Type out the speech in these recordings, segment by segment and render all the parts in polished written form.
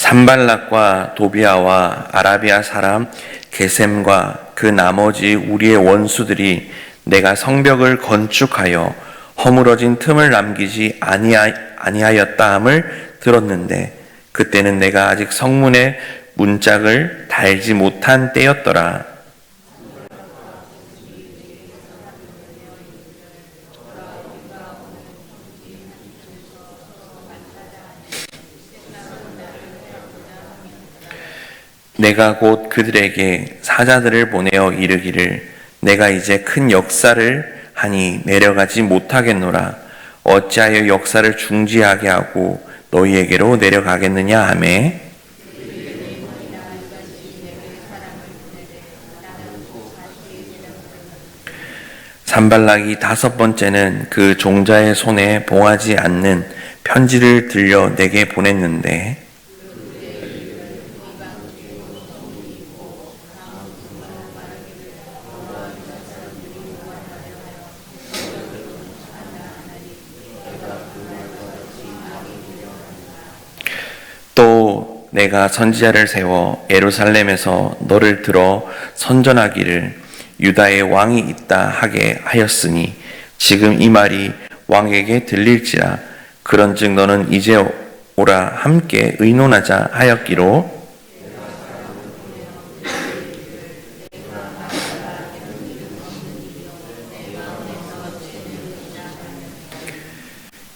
산발락과 도비아와 아라비아 사람 게셈과 그 나머지 우리의 원수들이 내가 성벽을 건축하여 허물어진 틈을 남기지 아니하였다 함을 들었는데 그때는 내가 아직 성문에 문짝을 달지 못한 때였더라. 내가 곧 그들에게 사자들을 보내어 이르기를 내가 이제 큰 역사를 하니 내려가지 못하겠노라. 어찌하여 역사를 중지하게 하고 너희에게로 내려가겠느냐 하매 산발락이 5번째는 그 종자의 손에 봉하지 않는 편지를 들려 내게 보냈는데 또 내가 선지자를 세워 예루살렘에서 너를 들어 선전하기를 유다의 왕이 있다 하게 하였으니 지금 이 말이 왕에게 들릴지라. 그런즉 너는 이제 오라 함께 의논하자 하였기로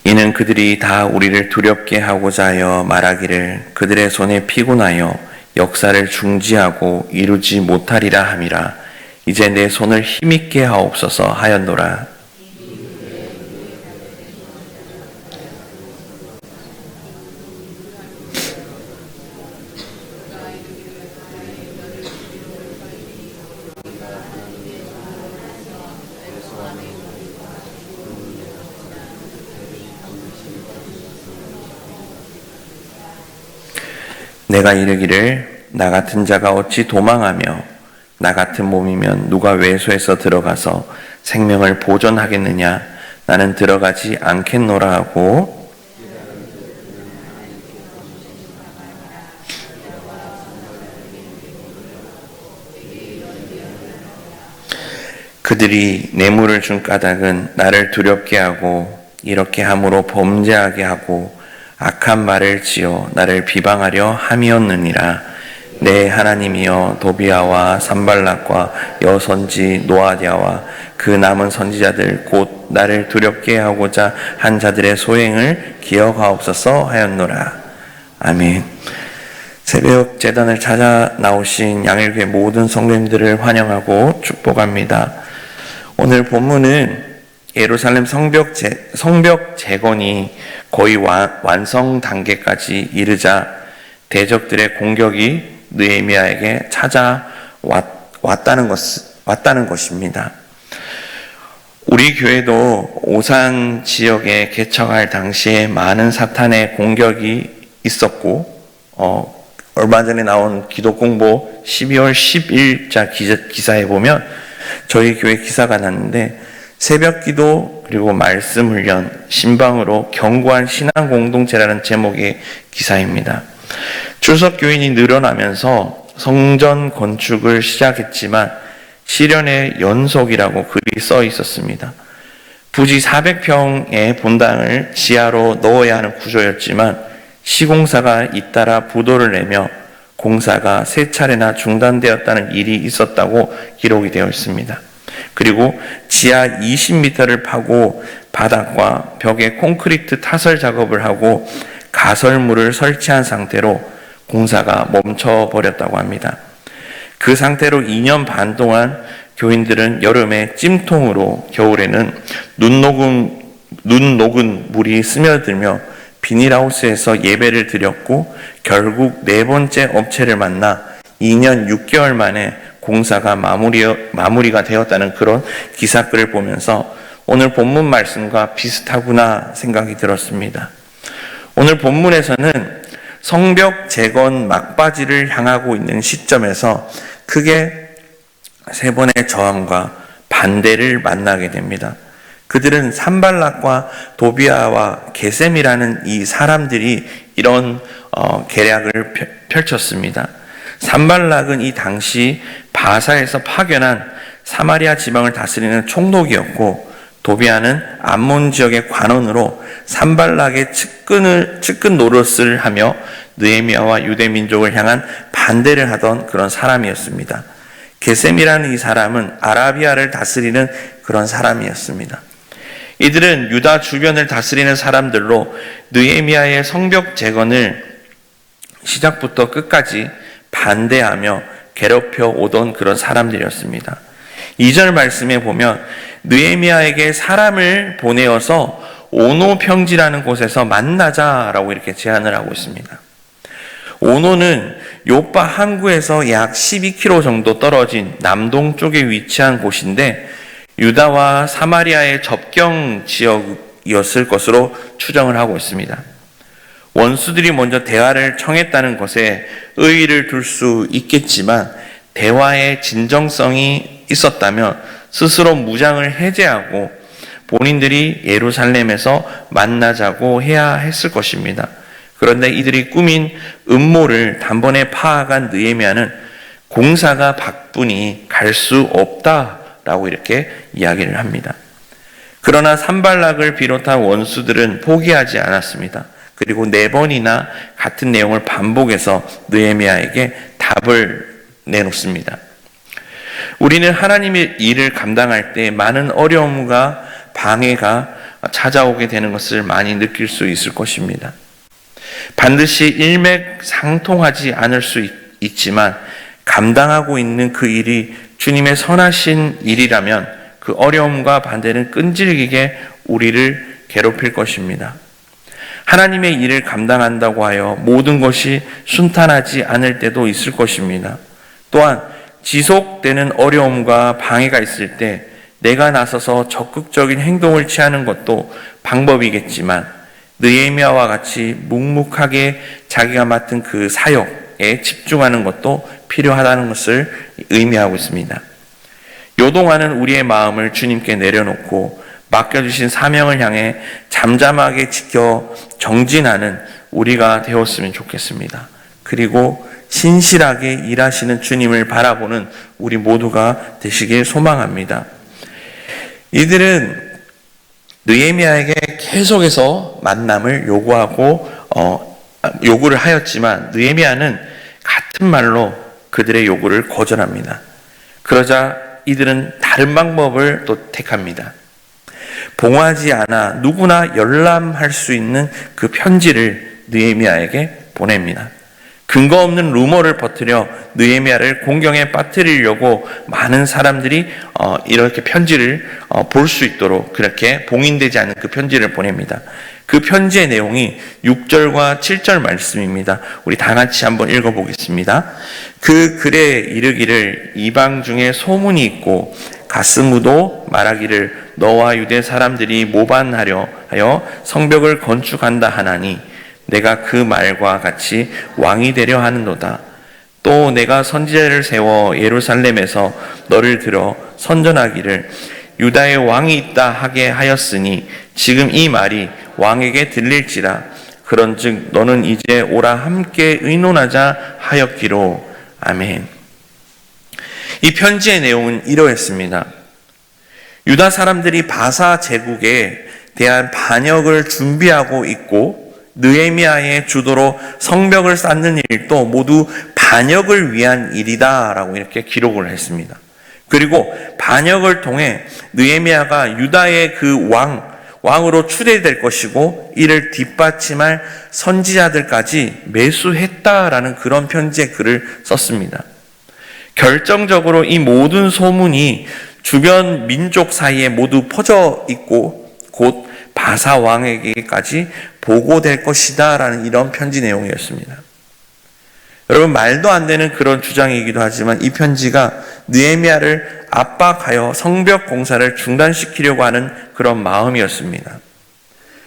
이는 그들이 다 우리를 두렵게 하고자 하여 말하기를 그들의 손에 피곤하여 역사를 중지하고 이루지 못하리라 함이라. 이제 내 손을 힘있게 하옵소서 하였노라. 내가 이르기를 나 같은 자가 어찌 도망하며 나 같은 몸이면 누가 외소에서 들어가서 생명을 보존하겠느냐. 나는 들어가지 않겠노라 하고 그들이 뇌물을 준 까닭은 나를 두렵게 하고 이렇게 함으로 범죄하게 하고 악한 말을 지어 나를 비방하려 함이었느니라. 내 하나님이여 도비아와 산발락과 여선지 노아디아와 그 남은 선지자들 곧 나를 두렵게 하고자 한 자들의 소행을 기억하옵소서 하였노라. 아멘. 새벽 제단을 찾아 나오신 양일교회 모든 성도님들을 환영하고 축복합니다. 오늘 본문은 예루살렘 성벽 재건이 거의 완성 단계까지 이르자 대적들의 공격이 느헤미야에게 찾아왔다는 것입니다. 우리 교회도 오산 지역에 개척할 당시에 많은 사탄의 공격이 있었고 얼마 전에 나온 기독공보 12월 10일자 기사에 보면 저희 교회 기사가 났는데 새벽기도 그리고 말씀훈련 신방으로 견고한 신앙공동체라는 제목의 기사입니다. 출석교인이 늘어나면서 성전 건축을 시작했지만 시련의 연속이라고 글이 써 있었습니다. 부지 400평의 본당을 지하로 넣어야 하는 구조였지만 시공사가 잇따라 부도를 내며 공사가 3차례나 중단되었다는 일이 있었다고 기록이 되어 있습니다. 그리고 지하 20m를 파고 바닥과 벽에 콘크리트 타설 작업을 하고 가설물을 설치한 상태로 공사가 멈춰버렸다고 합니다. 그 상태로 2년 반 동안 교인들은 여름에 찜통으로 겨울에는 눈 녹은 물이 스며들며 비닐하우스에서 예배를 드렸고 결국 4번째 업체를 만나 2년 6개월 만에 공사가 마무리가 되었다는 그런 기사글을 보면서 오늘 본문 말씀과 비슷하구나 생각이 들었습니다. 오늘 본문에서는 성벽 재건 막바지를 향하고 있는 시점에서 크게 3번의 저항과 반대를 만나게 됩니다. 그들은 산발락과 도비아와 게셈이라는 이 사람들이 이런 계략을 펼쳤습니다. 산발락은 이 당시 바사에서 파견한 사마리아 지방을 다스리는 총독이었고, 도비아는 암몬 지역의 관원으로 산발락의 측근 노릇을 하며 느헤미야와 유대 민족을 향한 반대를 하던 그런 사람이었습니다. 게셈이라는 이 사람은 아라비아를 다스리는 그런 사람이었습니다. 이들은 유다 주변을 다스리는 사람들로 느헤미야의 성벽 재건을 시작부터 끝까지 반대하며 괴롭혀 오던 그런 사람들이었습니다. 2절 말씀에 보면 느헤미야에게 사람을 보내어서 오노 평지라는 곳에서 만나자라고 이렇게 제안을 하고 있습니다. 오노는 요파 항구에서 약 12km 정도 떨어진 남동쪽에 위치한 곳인데, 유다와 사마리아의 접경 지역이었을 것으로 추정을 하고 있습니다. 원수들이 먼저 대화를 청했다는 것에 의의를 둘 수 있겠지만, 대화의 진정성이 있었다면 스스로 무장을 해제하고 본인들이 예루살렘에서 만나자고 해야 했을 것입니다. 그런데 이들이 꾸민 음모를 단번에 파악한 느헤미야는 공사가 바쁘니 갈 수 없다라고 이렇게 이야기를 합니다. 그러나 산발락을 비롯한 원수들은 포기하지 않았습니다. 그리고 4번이나 같은 내용을 반복해서 느헤미야에게 답을 내놓습니다. 우리는 하나님의 일을 감당할 때 많은 어려움과 방해가 찾아오게 되는 것을 많이 느낄 수 있을 것입니다. 반드시 일맥상통하지 않을 수 있지만 감당하고 있는 그 일이 주님의 선하신 일이라면 그 어려움과 반대는 끈질기게 우리를 괴롭힐 것입니다. 하나님의 일을 감당한다고 하여 모든 것이 순탄하지 않을 때도 있을 것입니다. 또한 지속되는 어려움과 방해가 있을 때 내가 나서서 적극적인 행동을 취하는 것도 방법이겠지만, 느헤미야와 같이 묵묵하게 자기가 맡은 그 사역에 집중하는 것도 필요하다는 것을 의미하고 있습니다. 요동하는 우리의 마음을 주님께 내려놓고 맡겨주신 사명을 향해 잠잠하게 지켜 정진하는 우리가 되었으면 좋겠습니다. 그리고 신실하게 일하시는 주님을 바라보는 우리 모두가 되시길 소망합니다. 이들은 느헤미야에게 계속해서 만남을 요구를 하였지만 느헤미야는 같은 말로 그들의 요구를 거절합니다. 그러자 이들은 다른 방법을 또 택합니다. 봉하지 않아 누구나 열람할 수 있는 그 편지를 느헤미야에게 보냅니다. 근거 없는 루머를 퍼뜨려 느헤미야를 공경에 빠뜨리려고 많은 사람들이 이렇게 편지를 볼 수 있도록 그렇게 봉인되지 않은 그 편지를 보냅니다. 그 편지의 내용이 6절과 7절 말씀입니다. 우리 다 같이 한번 읽어보겠습니다. 그 글에 이르기를 이방 중에 소문이 있고 가스무도 말하기를 너와 유대 사람들이 모반하려 하여 성벽을 건축한다 하나니 내가 그 말과 같이 왕이 되려 하는도다. 또 내가 선지자를 세워 예루살렘에서 너를 들어 선전하기를 유다의 왕이 있다 하게 하였으니 지금 이 말이 왕에게 들릴지라. 그런즉 너는 이제 오라 함께 의논하자 하였기로. 아멘. 이 편지의 내용은 이러했습니다. 유다 사람들이 바사 제국에 대한 반역을 준비하고 있고 느헤미야의 주도로 성벽을 쌓는 일도 모두 반역을 위한 일이다라고 이렇게 기록을 했습니다. 그리고 반역을 통해 느헤미야가 유다의 그 왕으로 추대될 것이고 이를 뒷받침할 선지자들까지 매수했다라는 그런 편지의 글을 썼습니다. 결정적으로 이 모든 소문이 주변 민족 사이에 모두 퍼져 있고 곧 바사 왕에게까지 보고될 것이다 라는 이런 편지 내용이었습니다. 여러분, 말도 안 되는 그런 주장이기도 하지만 이 편지가 느헤미야를 압박하여 성벽 공사를 중단시키려고 하는 그런 마음이었습니다.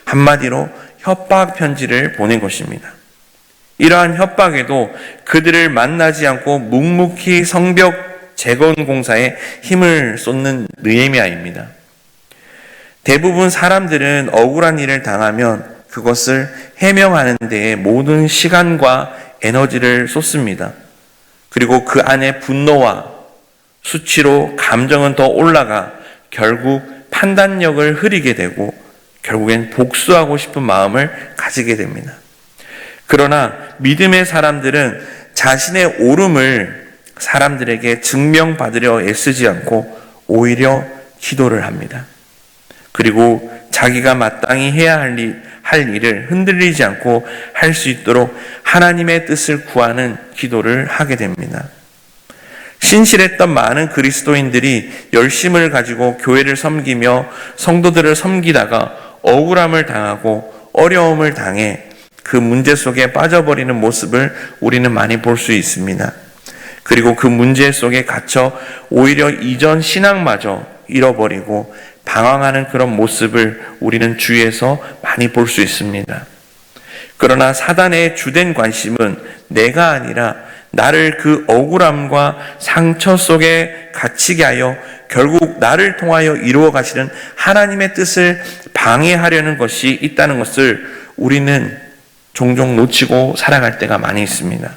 한마디로 협박 편지를 보낸 것입니다. 이러한 협박에도 그들을 만나지 않고 묵묵히 성벽 재건 공사에 힘을 쏟는 느헤미야입니다. 대부분 사람들은 억울한 일을 당하면 그것을 해명하는 데에 모든 시간과 에너지를 쏟습니다. 그리고 그 안에 분노와 수치로 감정은 더 올라가 결국 판단력을 흐리게 되고 결국엔 복수하고 싶은 마음을 가지게 됩니다. 그러나 믿음의 사람들은 자신의 옳음을 사람들에게 증명받으려 애쓰지 않고 오히려 기도를 합니다. 그리고 자기가 마땅히 해야 할 일을 흔들리지 않고 할 수 있도록 하나님의 뜻을 구하는 기도를 하게 됩니다. 신실했던 많은 그리스도인들이 열심을 가지고 교회를 섬기며 성도들을 섬기다가 억울함을 당하고 어려움을 당해 그 문제 속에 빠져버리는 모습을 우리는 많이 볼 수 있습니다. 그리고 그 문제 속에 갇혀 오히려 이전 신앙마저 잃어버리고 방황하는 그런 모습을 우리는 주위에서 많이 볼 수 있습니다. 그러나 사단의 주된 관심은 내가 아니라 나를 그 억울함과 상처 속에 갇히게 하여 결국 나를 통하여 이루어 가시는 하나님의 뜻을 방해하려는 것이 있다는 것을 우리는 종종 놓치고 살아갈 때가 많이 있습니다.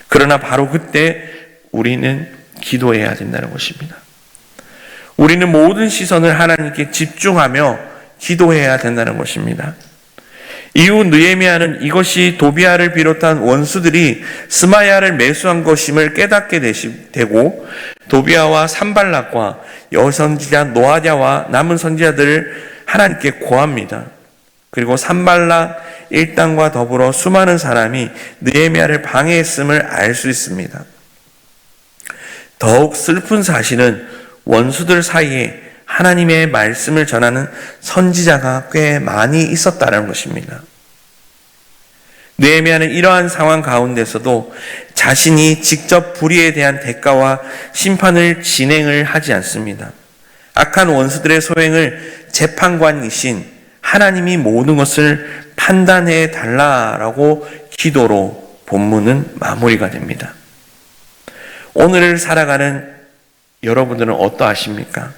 그러나 바로 그때 우리는 기도해야 된다는 것입니다. 우리는 모든 시선을 하나님께 집중하며 기도해야 된다는 것입니다. 이후 느헤미야는 이것이 도비아를 비롯한 원수들이 스마야를 매수한 것임을 깨닫게 되고 도비아와 산발락과 여선지자 노아디아와 남은 선지자들을 하나님께 고합니다. 그리고 산발락 일당과 더불어 수많은 사람이 느헤미야를 방해했음을 알 수 있습니다. 더욱 슬픈 사실은 원수들 사이에 하나님의 말씀을 전하는 선지자가 꽤 많이 있었다는 것입니다. 느헤미야는 이러한 상황 가운데서도 자신이 직접 불의에 대한 대가와 심판을 진행을 하지 않습니다. 악한 원수들의 소행을 재판관이신 하나님이 모든 것을 판단해 달라라고 기도로 본문은 마무리가 됩니다. 오늘을 살아가는 여러분들은 어떠하십니까?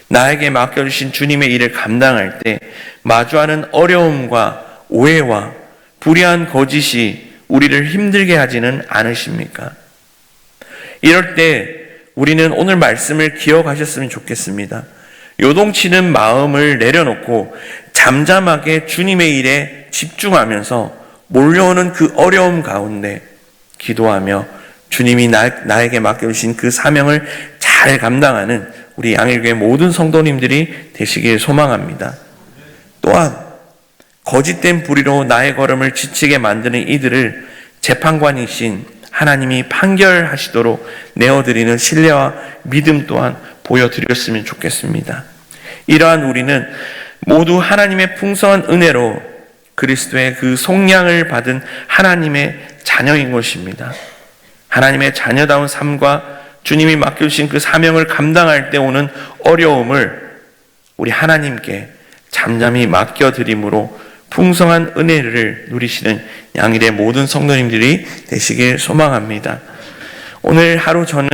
나에게 맡겨주신 주님의 일을 감당할 때 마주하는 어려움과 오해와 불의한 거짓이 우리를 힘들게 하지는 않으십니까? 이럴 때 우리는 오늘 말씀을 기억하셨으면 좋겠습니다. 요동치는 마음을 내려놓고 잠잠하게 주님의 일에 집중하면서 몰려오는 그 어려움 가운데 기도하며 주님이 나에게 맡겨주신 그 사명을 잘 감당하는 우리 양일교회 모든 성도님들이 되시길 소망합니다. 또한 거짓된 불의로 나의 걸음을 지치게 만드는 이들을 재판관이신 하나님이 판결하시도록 내어드리는 신뢰와 믿음 또한 보여드렸으면 좋겠습니다. 이러한 우리는 모두 하나님의 풍성한 은혜로 그리스도의 그 속량을 받은 하나님의 자녀인 것입니다. 하나님의 자녀다운 삶과 주님이 맡겨주신 그 사명을 감당할 때 오는 어려움을 우리 하나님께 잠잠히 맡겨드림으로 풍성한 은혜를 누리시는 양일의 모든 성도님들이 되시길 소망합니다. 오늘 하루 저는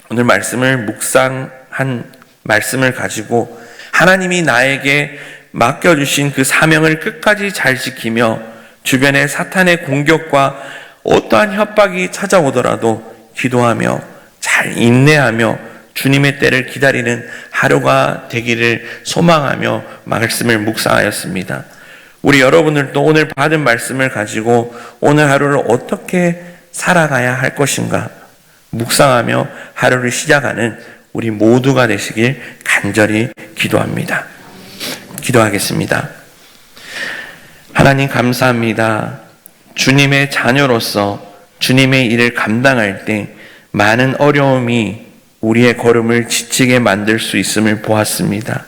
오늘 말씀을 묵상한 말씀을 가지고 하나님이 나에게 맡겨주신 그 사명을 끝까지 잘 지키며 주변의 사탄의 공격과 어떠한 협박이 찾아오더라도 기도하며 잘 인내하며 주님의 때를 기다리는 하루가 되기를 소망하며 말씀을 묵상하였습니다. 우리 여러분들도 오늘 받은 말씀을 가지고 오늘 하루를 어떻게 살아가야 할 것인가 묵상하며 하루를 시작하는 우리 모두가 되시길 간절히 기도합니다. 기도하겠습니다. 하나님 감사합니다. 주님의 자녀로서 주님의 일을 감당할 때 많은 어려움이 우리의 걸음을 지치게 만들 수 있음을 보았습니다.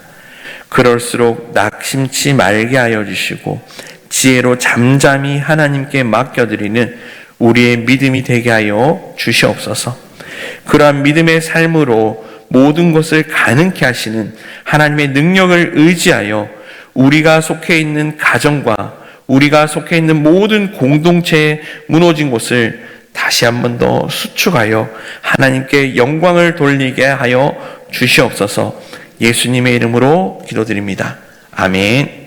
그럴수록 낙심치 말게 하여 주시고 지혜로 잠잠히 하나님께 맡겨드리는 우리의 믿음이 되게 하여 주시옵소서. 그러한 믿음의 삶으로 모든 것을 가능케 하시는 하나님의 능력을 의지하여 우리가 속해 있는 가정과 우리가 속해 있는 모든 공동체에 무너진 곳을 다시 한 번 더 수축하여 하나님께 영광을 돌리게 하여 주시옵소서. 예수님의 이름으로 기도드립니다. 아멘.